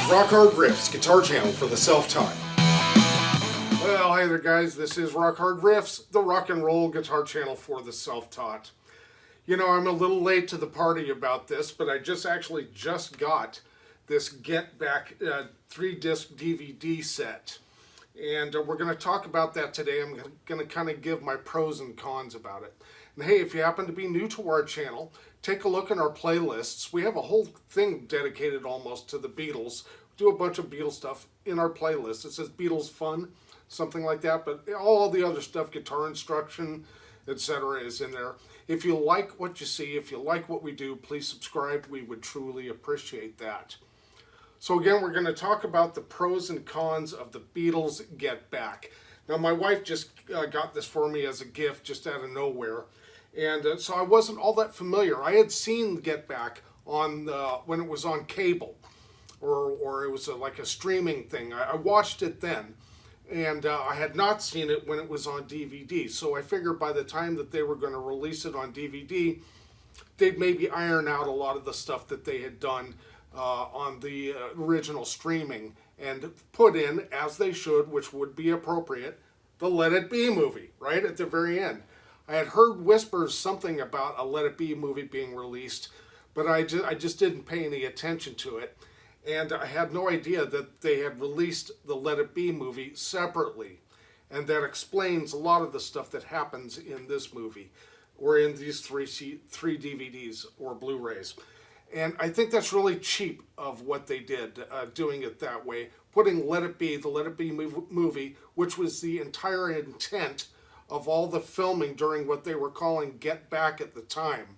Rock Hard Riffs, guitar channel for the self-taught. Well, hey there guys, this is Rock Hard Riffs, the rock and roll guitar channel for the self-taught. You know, I'm a little late to the party about this, but I just got this Get Back 3-disc DVD set. And we're going to talk about that today. I'm going to kind of give my pros and cons about it. And hey, if you happen to be new to our channel, take a look in our playlists. We have a whole thing dedicated almost to the Beatles. We do a bunch of Beatles stuff in our playlist. It says Beatles Fun, something like that. But all the other stuff, guitar instruction, etc. is in there. If you like what you see, if you like what we do, please subscribe. We would truly appreciate that. So again, we're going to talk about the pros and cons of the Beatles Get Back. Now, my wife just got this for me as a gift just out of nowhere. And so I wasn't all that familiar. I had seen Get Back on when it was on cable, or it was like a streaming thing. I watched it then, and I had not seen it when it was on DVD. So I figured by the time that they were going to release it on DVD, they'd maybe iron out a lot of the stuff that they had done on the original streaming and put in, as they should, which would be appropriate, the Let It Be movie, right at the very end. I had heard whispers something about a Let It Be movie being released, but I just didn't pay any attention to it. And I had no idea that they had released the Let It Be movie separately. And that explains a lot of the stuff that happens in this movie, or in these three DVDs or Blu-rays. And I think that's really cheap of what they did, doing it that way. Putting Let It Be, the Let It Be movie, which was the entire intent of all the filming during what they were calling Get Back at the time,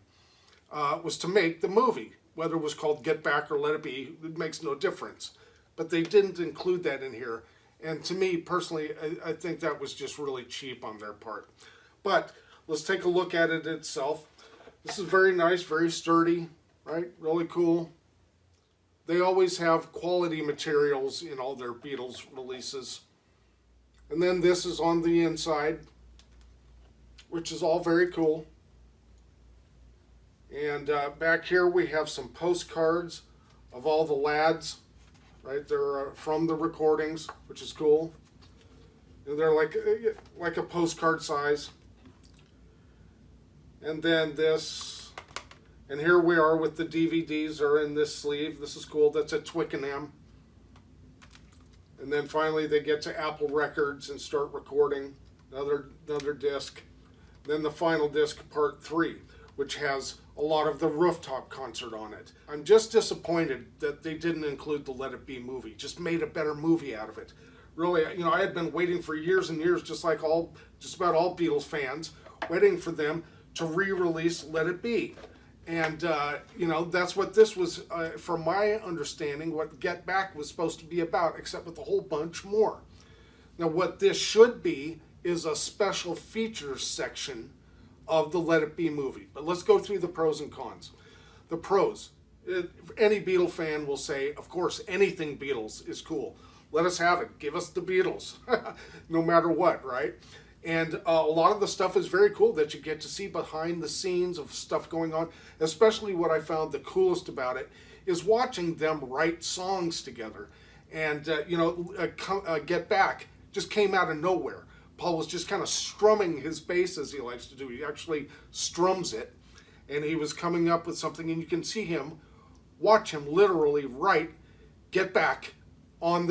was to make the movie. Whether it was called Get Back or Let It Be, it makes no difference. But they didn't include that in here. And to me, personally, I think that was just really cheap on their part. But let's take a look at it itself. This is very nice, very sturdy, right? Really cool. They always have quality materials in all their Beatles releases. And then this is on the inside, which is all very cool. And back here we have some postcards of all the lads, right? They're from the recordings, which is cool. And they're like a postcard size. And then this, and here we are with the DVDs are in this sleeve. This is cool. That's a Twickenham. And then finally they get to Apple Records and start recording another disc. Then the final disc, part 3, which has a lot of the rooftop concert on it. I'm just disappointed that they didn't include the Let It Be movie. Just made a better movie out of it. Really, you know, I had been waiting for years and years, just about all Beatles fans, waiting for them to re-release Let It Be. And, you know, that's what this was, from my understanding, what Get Back was supposed to be about, except with a whole bunch more. Now, what this should be is a special features section of the Let It Be movie. But let's go through the pros and cons. The pros. Any Beatle fan will say, of course, anything Beatles is cool. Let us have it. Give us the Beatles. No matter what, right? And a lot of the stuff is very cool that you get to see behind the scenes of stuff going on. Especially what I found the coolest about it is watching them write songs together. And, you know, Get Back just came out of nowhere. Paul was just kind of strumming his bass, as he likes to do. He actually strums it. And he was coming up with something, and you can see him, watch him literally write Get Back on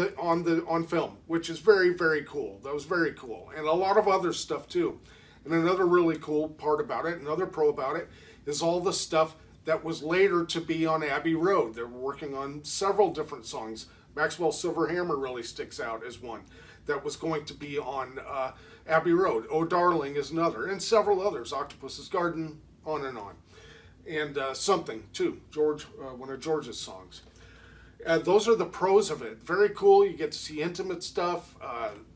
film, which is very, very cool. That was very cool. And a lot of other stuff too. And another really cool part about it, another pro about it, is all the stuff that was later to be on Abbey Road. They were working on several different songs. Maxwell Silver Hammer really sticks out as one that was going to be on Abbey Road. Oh Darling is another, and several others. Octopus's Garden, on and on. And Something too, George, one of George's songs. Those are the pros of it. Very cool. You get to see intimate stuff.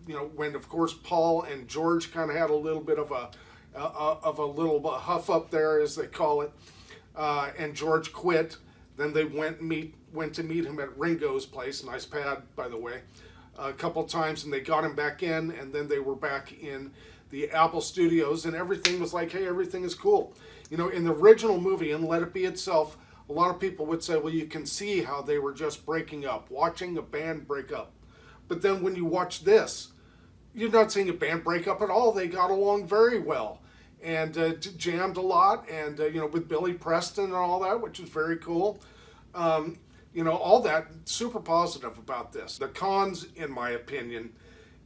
You know, when of course Paul and George kind of had a little bit of a little huff up there, as they call it, and George quit. Then they went to meet him at Ringo's place. Nice pad, by the way. A couple times, and they got him back in, and then they were back in the Apple Studios, and everything was like, hey, everything is cool. You know, in the original movie, in Let It Be itself, a lot of people would say, well, you can see how they were just breaking up, watching a band break up. But then when you watch this, you're not seeing a band break up at all. They got along very well and jammed a lot, and with Billy Preston and all that, which is very cool. All that, super positive about this. The cons, in my opinion,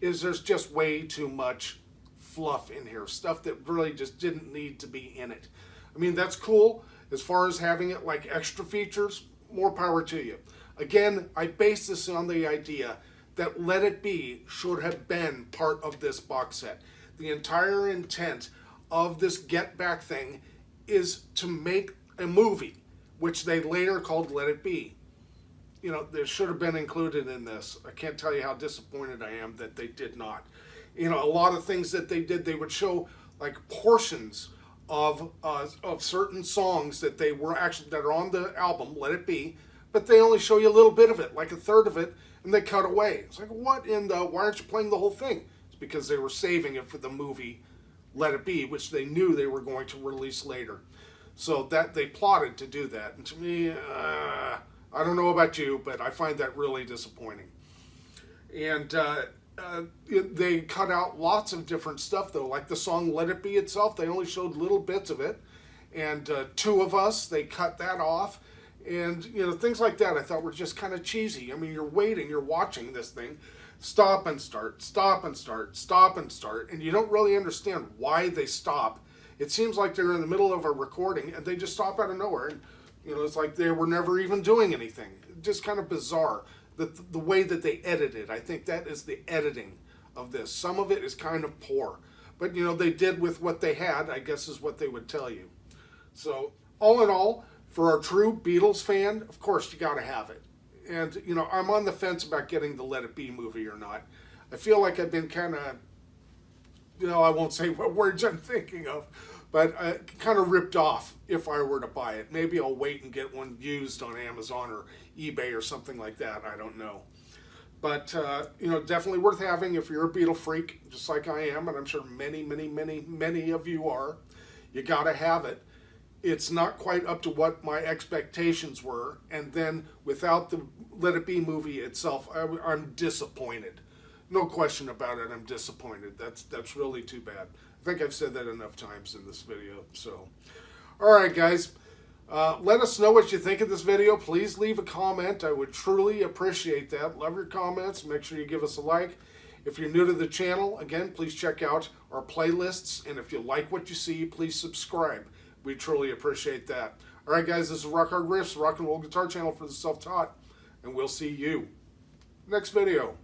is there's just way too much fluff in here, stuff that really just didn't need to be in it. I mean, that's cool as far as having it like extra features, more power to you. Again, I base this on the idea that Let It Be should have been part of this box set. The entire intent of this Get Back thing is to make a movie, which they later called Let It Be. This should have been included in this. I can't tell you how disappointed I am that they did not. A lot of things that they did, they would show like portions of certain songs that they were actually, that are on the album, Let It Be, but they only show you a little bit of it, like a third of it, and they cut away. It's like, what in the, why aren't you playing the whole thing? It's because they were saving it for the movie Let It Be, which they knew they were going to release later. So that they plotted to do that. And to me, I don't know about you, but I find that really disappointing. And they cut out lots of different stuff, though, like the song Let It Be itself. They only showed little bits of it. And Two of Us, they cut that off. And, things like that I thought were just kind of cheesy. I mean, you're waiting, you're watching this thing, stop and start, stop and start, stop and start, and you don't really understand why they stop. It seems like they're in the middle of a recording and they just stop out of nowhere. And, it's like they were never even doing anything. Just kind of bizarre. The way that they edited, I think that is the editing of this. Some of it is kind of poor. But, they did with what they had, I guess is what they would tell you. So, all in all, for our true Beatles fan, of course, you got to have it. And, I'm on the fence about getting the Let It Be movie or not. I feel like I've been kind of, I won't say what words I'm thinking of, but kind of ripped off if I were to buy it. Maybe I'll wait and get one used on Amazon or eBay or something like that. I don't know. But, definitely worth having if you're a Beatle freak, just like I am, and I'm sure many, many, many, many of you are. You got to have it. It's not quite up to what my expectations were, and then without the Let It Be movie itself, I'm disappointed. No question about it, I'm disappointed. That's really too bad. I think I've said that enough times in this video. So, all right, guys, let us know what you think of this video. Please leave a comment. I would truly appreciate that. Love your comments. Make sure you give us a like. If you're new to the channel, again, please check out our playlists, and if you like what you see, please subscribe. We truly appreciate that. All right, guys, this is RHR Riffs, rock and roll guitar channel for the self-taught, and we'll see you next video.